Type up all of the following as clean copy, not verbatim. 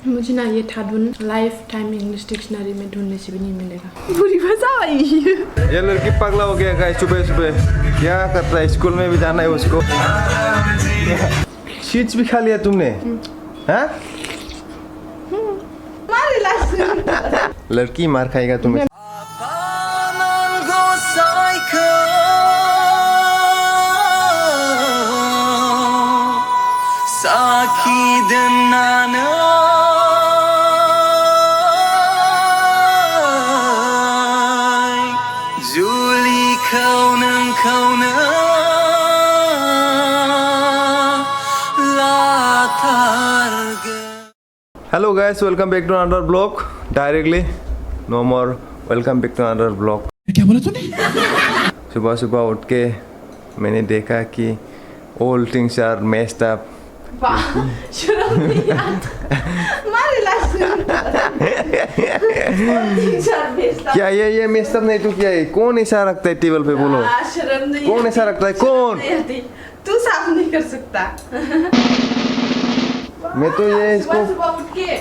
मुझे ना ये थाडुन लाइफ टाइम इंग्लिश डिक्शनरी में ढूंढने से भी नहीं मिलेगा। पूरी भाषा आई। ये लड़की पगला हो गया गाइस, सुबह सुबह क्या करता है, स्कूल में भी जाना है उसको। शीट्स भी खा लिया तुमने? हाँ? लड़की मार खाएगा तुम्हें। Hello guys, welcome back to another vlog. Directly, no more. Welcome back to another vlog. क्या बोला तूने? सुबह सुबह उठ के मैंने देखा कि all things are messed up. शर्म नहीं आता। क्या ये messed up नहीं तो क्या है? कौन ऐसा रखता है टेबल पे, बोलो? शर्म नहीं। कौन ऐसा रखता है? कौन? तू साफ नहीं कर सकता। मैं तो ये इसको सुबह उठ के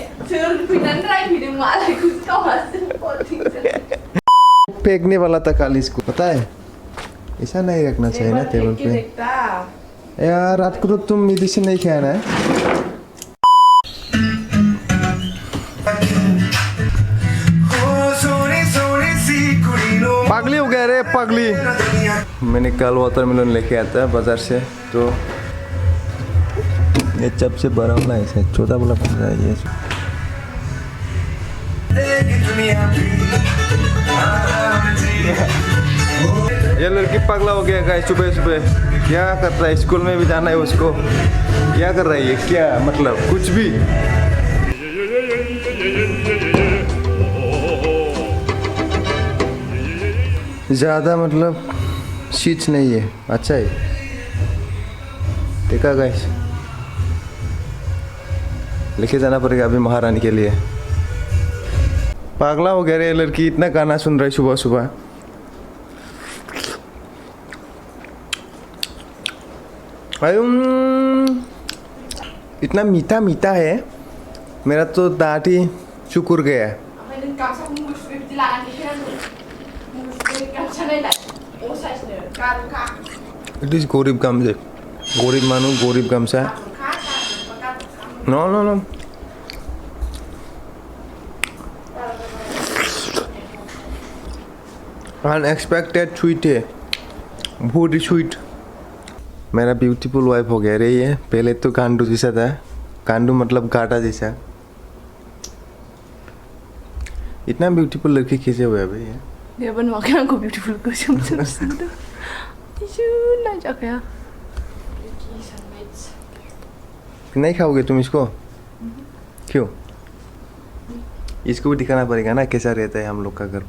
फेंकने वाला था कल इसको, पता है? ऐसा नहीं रखना चाहिए ना टेबल पे। यार रात को तो तुम मेडिसिन नहीं खाया ना? पगली हो गया रे पगली। मैंने कल वाटरमेलन लेके आया था बाजार से, तो ये चप से बड़ा वाला ऐसा छोटा वाला बन रहा है। ये लड़की पगला हो गया गाइस, सुबह सुबह क्या करता है, स्कूल में भी जाना है उसको। क्या कर रहा है ये, क्या मतलब कुछ भी। ज़्यादा मतलब शीट्स नहीं है, अच्छा है। देखा गाइस, लेके जाना पड़ेगा अभी महारानी के लिए। पागला हो गया रे लड़की, इतना गाना सुन रही सुबह सुबह। इतना मीठा मीठा है, मेरा तो दांत ही चुकुर गया। इट इज गरीब गामसा, गरीब मानू गरीब गामसा। No no no, unexpected sweet है, बहुत ही स्वीट। मेरा ब्यूटीफुल वाइफ हो गया रे ये। पहले तो कांडू जैसा था, कांडू मतलब घाटा जैसा। इतना ब्यूटीफुल लड़की कैसे हुआ है भाई? Dia बनवा को ब्यूटीफुल को समझ ना जाके। नहीं खाओगे तुम इसको? क्यों? इसको भी दिखाना पड़ेगा ना कैसा रहता है हम लोग का घर।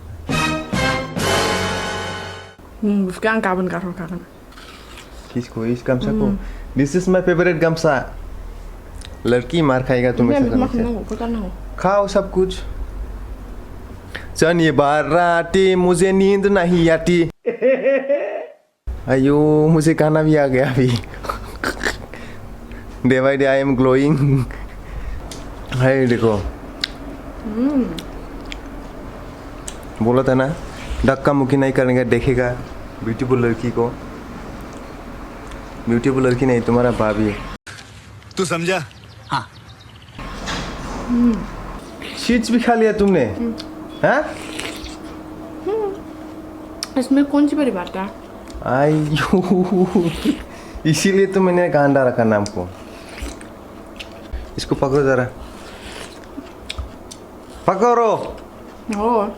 Bukan kawan. किसको? इस गमछा को? दिस इज माई फेवरेट गमछा। लड़की मार खाएगा तुम ऐसा करने से। खाओ सब कुछ। शनि बाराती मुझे नींद नहीं आती। अयो मुझे खाना भी आ गया अभी। Day by day I am glowing. है देखो, बोला था ना धक्का मुक्की नहीं करेंगे, देखेगा ब्यूटीफुल लड़की को। ब्यूटीफुल लड़की नहीं, तुम्हारा भाभी। तू समझा? हाँ। शीट्स भी खा लिया तुमने? हाँ? इसमें कौन सी बड़ी बात है? आयो, इसीलिए तो मैंने गांडा रखा नाम को। इसको पकड़ो जरा, पकड़ो। ओ,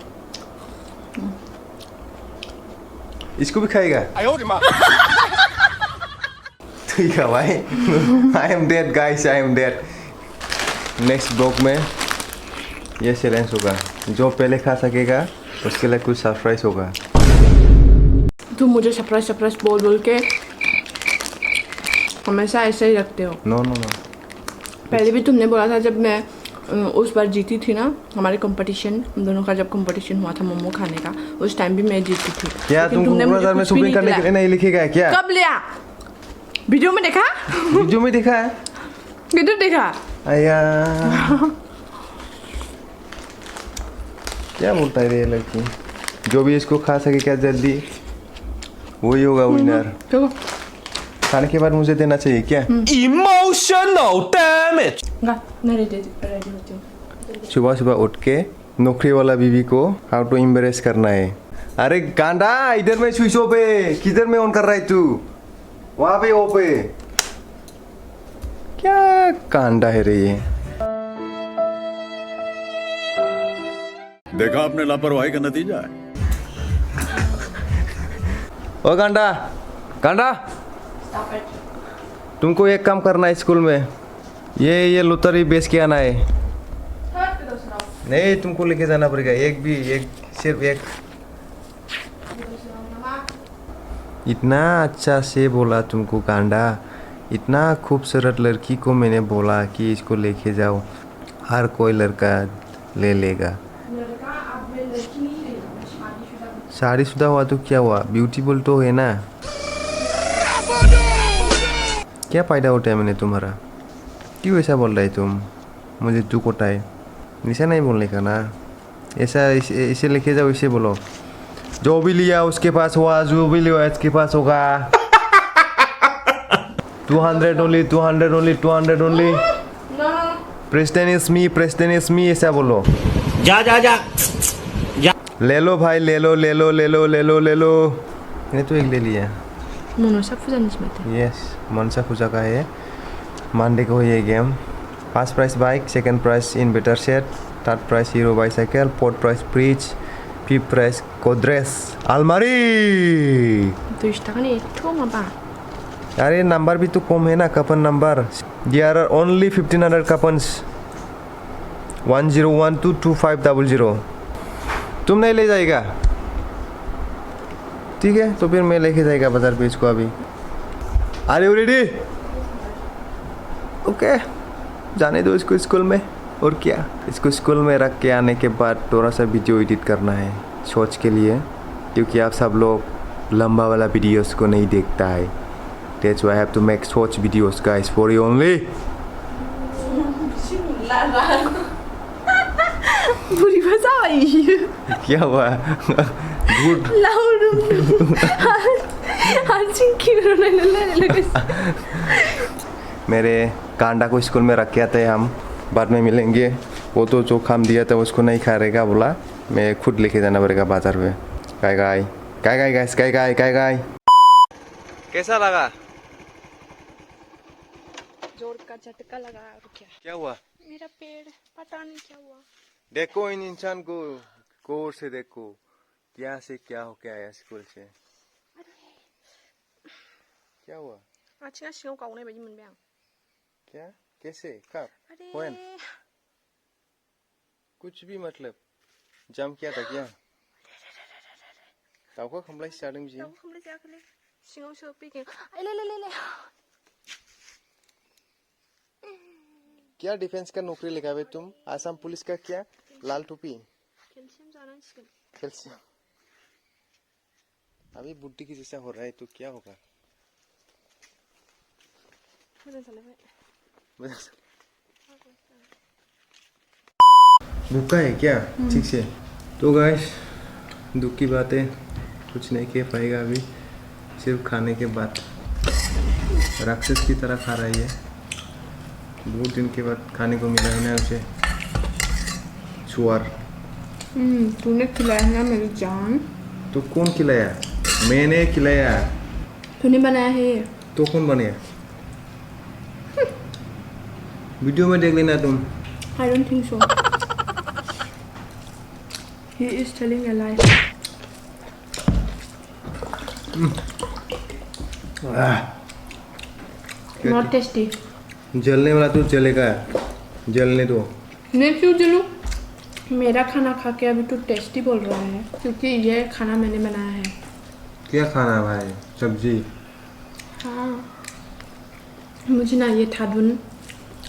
इसको भी खाएगा? ठीक है भाई। I am dead guys, I am dead. Next blog में ये चैलेंज होगा, जो पहले खा सकेगा उसके लिए कुछ सरप्राइज होगा। तुम मुझे सरप्राइज बोल के हमेशा ऐसे ही रखते हो। नो नो नो, पहले भी तुमने बोला था जब मैं उस बार जीती थी ना, हमारे कंपटीशन, हम दोनों का जब कंपटीशन हुआ था मोमो खाने का, उस टाइम भी मैं जीती थी। क्या तुमने बाजार में शॉपिंग करने के लिए नहीं लिखेगा क्या? कब लिया? वीडियो में देखा? वीडियो में देखा है? किधर देखा? आया क्या बोलता है रे ये लड़की? जो भी इसको खा सके क्या जल्दी वही होगा विनर। देखो खाने के बाद मुझे देना चाहिए क्या? Emotional damage. मैं रेडी होती हूँ। सुबह सुबह उठ के नौकरी वाला बीवी को हाउ टू इम्प्रेस करना है। अरे गांडा इधर में स्विच ऑफ है, किधर में ऑन कर रहा है तू? वहां पे ऑफ है। क्या गांडा है रे ये? देखा आपने लापरवाही का नतीजा है। ओ गांडा गांडा, तुमको एक काम करना है स्कूल में। ये लुतरी बेच के आना है। नहीं तुमको लेके जाना पड़ेगा। एक सिर्फ एक। इतना अच्छा से बोला तुमको गांडा, इतना खूबसूरत लड़की को मैंने बोला कि इसको लेके जाओ, हर कोई लड़का ले लेगा। शादीशुदा हुआ तो क्या हुआ, ब्यूटीफुल तो है ना। क्या फायदा होता है मैंने तुम्हारा? क्यों ऐसा बोल रहे तुम? मुझे दुख होता है। ऐसा नहीं बोलने का ना, ऐसा इसे लेके जाओ, इसे बोलो जो भी लिया उसके पास हुआ, जो भी लिया इसके पास होगा। 200 only, 200 only, 200 only. Preston is me ऐसा बोलो। जा जा जा जा। ले लो भाई, ले लो। मैंने तो एक ले लिया। मनसा फुजानिसमते। यस, मनसा पूजा का है। मंडे को ये game. First price bike, second price inverter set, third price hero bicycle, fourth price fridge, fifth price Godrej अलमारी। 2 टाका नहीं ठो माबा। अरे नंबर भी तो कम है ना, coupon number. There are only 1500 coupons. 10122500। तुम नहीं ले जाएगा? ठीक है तो फिर मैं लेके जाएगा बाजार पे इसको अभी। Are you ready? ओके, जाने दो इसको स्कूल में। और क्या, इसको स्कूल में रख के आने के बाद थोड़ा सा वीडियो एडिट करना है शॉर्ट्स के लिए, क्योंकि आप सब लोग लंबा वाला वीडियोस को नहीं देखता है। That's why I have to make short videos guys for you only. बुरी भाषा आई। क्या हुआ? गुड। मेरे कांडा को स्कूल में रख के आते हैं हम, बाद में मिलेंगे। वो तो जो काम दिया था उसको नहीं खा रहेगा, बोला मैं खुद लेके जाना पड़ेगा बाजार में। काय कैसा लगा? जोर का झटका लगा। क्या हुआ? मेरा पेड़ पता नहीं क्या हुआ। देखो इन इंसान को गौर से देखो, क्या से क्या हो क्या आया स्कूल से। क्या हुआ? आज ना सिंह काउने बायदि मोनबाय आं। क्या? कैसे? कब? अरे When? कुछ भी मतलब जाम किया था क्या? दाउखा खमलाय जादों बियो? दाउखा खमलाय जायाखैलै, सिङावसो फैगोन। आइ ले। क्या डिफेंस का नौकरी लगा बे तुम? आसाम पुलिस का क्या? लाल टोपी। कैल्शियम जानांसिगोन। कैल्शियम। अभी बुड्ढी की जैसा हो रहा है तो क्या होगा? भूखा है क्या? ठीक से। तो गाइस दुख की बात है, कुछ नहीं कह पाएगा अभी, सिर्फ खाने के बाद राक्षस की तरह खा रही है। बहुत दिन के बाद खाने को मिला है ना उसे सुअर। तूने खिलाया है ना मेरी जान। तो कौन खिलाया? मैंने खिलाया। तूने बनाया है। तो कौन बनाया? वीडियो में देख लेना तुम। I don't think so. He is telling a lie. Not tasty. जलने वाला तो जलेगा, जलने दो। मैं क्यों जलूं? मेरा खाना खा के अभी तो टेस्टी बोल रहा है, क्योंकि ये खाना मैंने बनाया है। क्या खाना भाई? सब्जी। हाँ, मुझे ना ये था ढूंढ,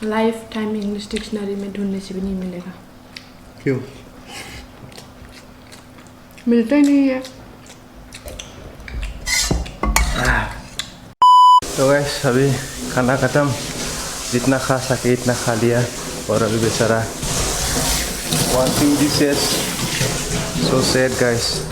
लाइफ टाइम इंग्लिश डिक्शनरी में ढूंढने से भी नहीं मिलेगा। क्यों? मिलता ही नहीं है। तो गाइस अभी खाना खत्म, जितना खा सके इतना खा लिया। और अभी बेचारा 1 2 डिशेस So sad guys.